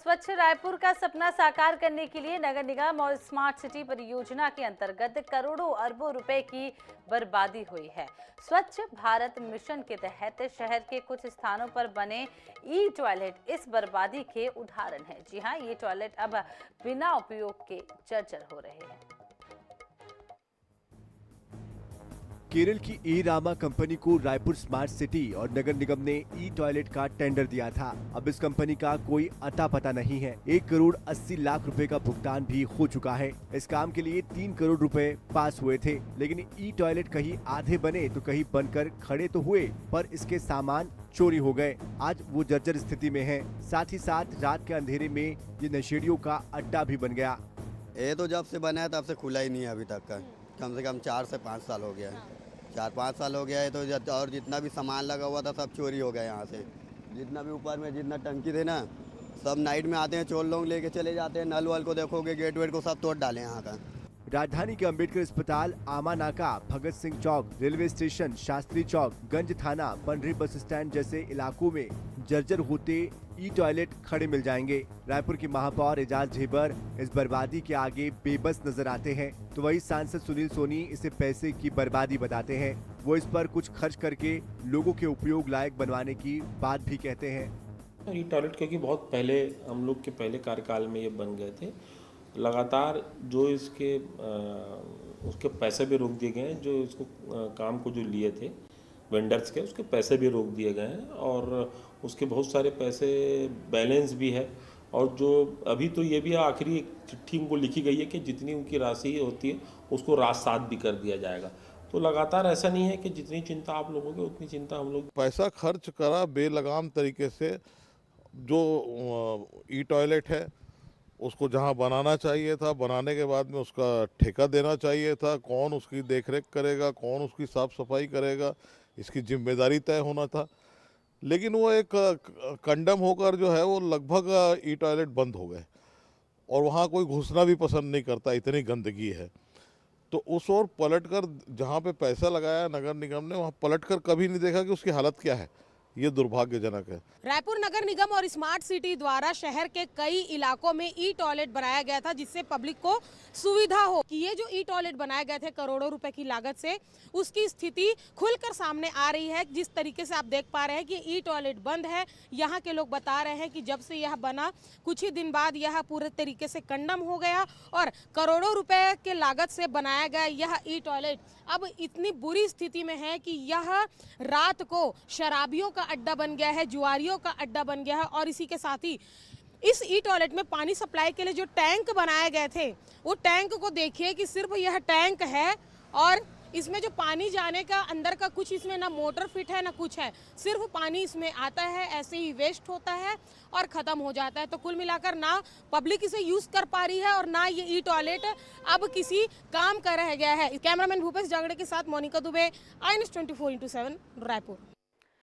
स्वच्छ रायपुर का सपना साकार करने के लिए नगर निगम और स्मार्ट सिटी परियोजना के अंतर्गत करोड़ों अरबों रुपए की बर्बादी हुई है। स्वच्छ भारत मिशन के तहत शहर के कुछ स्थानों पर बने ई टॉयलेट इस बर्बादी के उदाहरण है। जी हां, ये टॉयलेट अब बिना उपयोग के जर्जर हो रहे हैं। केरल की ई रामा कंपनी को रायपुर स्मार्ट सिटी और नगर निगम ने ई टॉयलेट का टेंडर दिया था। अब इस कंपनी का कोई अता पता नहीं है। 1 करोड़ 80 लाख रुपए का भुगतान भी हो चुका है। इस काम के लिए 3 करोड़ रुपए पास हुए थे, लेकिन ई टॉयलेट कहीं आधे बने तो कहीं बनकर खड़े तो हुए, पर इसके सामान चोरी हो गए। आज वो जर्जर स्थिति में है। साथ ही साथ रात के अंधेरे में ये नशेड़ियों का अड्डा भी बन गया। ये तो जब से बना है तब से खुला ही नहीं है अभी तक का। कम से कम 4 से 5 साल हो गया है। 4-5 साल हो गया है तो और जितना भी सामान लगा हुआ था सब चोरी हो गया यहाँ से। जितना भी ऊपर में जितना टंकी थे ना, सब नाइट में आते हैं, चोर लोग लेके चले जाते हैं। नल वल को देखोगे, गेट वेट को सब तोड़ डाले यहाँ का। राजधानी के अंबेडकर अस्पताल, आमा नाका, भगत सिंह चौक, रेलवे स्टेशन, शास्त्री चौक, गंज थाना, पंडरी बस स्टैंड जैसे इलाकों में जर्जर होते ई टॉयलेट खड़े मिल जाएंगे। रायपुर के महापौर एजाज ढेबर इस बर्बादी के आगे बेबस नजर आते हैं, तो वही सांसद सुनील सोनी इसे पैसे की बर्बादी बताते हैं। वो इस पर कुछ खर्च करके लोगों के उपयोग लायक बनवाने की बात भी कहते हैं। ई टॉयलेट क्योंकि बहुत पहले हम लोग के पहले कार्यकाल में ये बन गए थे, लगातार जो इसके उसके पैसे भी रोक दिए गए हैं। जो इसको काम को जो लिए थे वेंडर्स के, उसके पैसे भी रोक दिए गए हैं और उसके बहुत सारे पैसे बैलेंस भी है। और जो अभी तो ये भी आखिरी चिट्ठी उनको लिखी गई है कि जितनी उनकी राशि होती है उसको रात 7 भी कर दिया जाएगा। तो लगातार ऐसा नहीं है कि जितनी चिंता आप लोगों की उतनी चिंता हम लोग। पैसा खर्च करा बेलगाम तरीके से। जो ई टॉयलेट है उसको जहां बनाना चाहिए था, बनाने के बाद में उसका ठेका देना चाहिए था। कौन उसकी देखरेख करेगा, कौन उसकी साफ सफाई करेगा, इसकी जिम्मेदारी तय होना था। लेकिन वो एक कंडम होकर जो है वो लगभग ई टॉयलेट बंद हो गए और वहाँ कोई घुसना भी पसंद नहीं करता, इतनी गंदगी है। तो उस ओर पलटकर जहाँ पे पैसा लगाया नगर निगम ने, वहाँ पलटकर कभी नहीं देखा कि उसकी हालत क्या है। ये दुर्भाग्यजनक है। रायपुर नगर निगम और स्मार्ट सिटी द्वारा शहर के कई इलाकों में ई टॉयलेट बनाया गया था, जिससे पब्लिक को सुविधा हो। कि ये जो ई टॉयलेट बनाए गए थे करोड़ों रुपए की लागत से, उसकी स्थिति खुलकर सामने आ रही है। जिस तरीके से आप देख पा रहे हैं कि ई टॉयलेट बंद है। यहाँ के लोग बता रहे हैं कि जब से यह बना कुछ ही दिन बाद यह पूरे तरीके से कंडम हो गया और करोड़ों रुपए के लागत से बनाया गया यह ई टॉयलेट अब इतनी बुरी स्थिति में है कि यह रात को शराबियों का अड्डा बन गया है, जुआरियों का अड्डा बन गया है। और इसी के साथ ही इस ई टॉयलेट में पानी सप्लाई के लिए जो टैंक बनाए गए थे, वो टैंक को देखिए कि सिर्फ यह टैंक है और इसमें जो पानी जाने का अंदर का कुछ इसमें ना मोटर फिट है ना कुछ है। सिर्फ पानी इसमें आता है, ऐसे ही वेस्ट होता है और ख़त्म हो जाता है। तो कुल मिलाकर ना पब्लिक इसे यूज़ कर पा रही है और ना ये ई टॉयलेट अब किसी काम का रह गया है। कैमरामैन भूपेश जांगड़े के साथ Monica Dubey, I news 24x7 Raipur.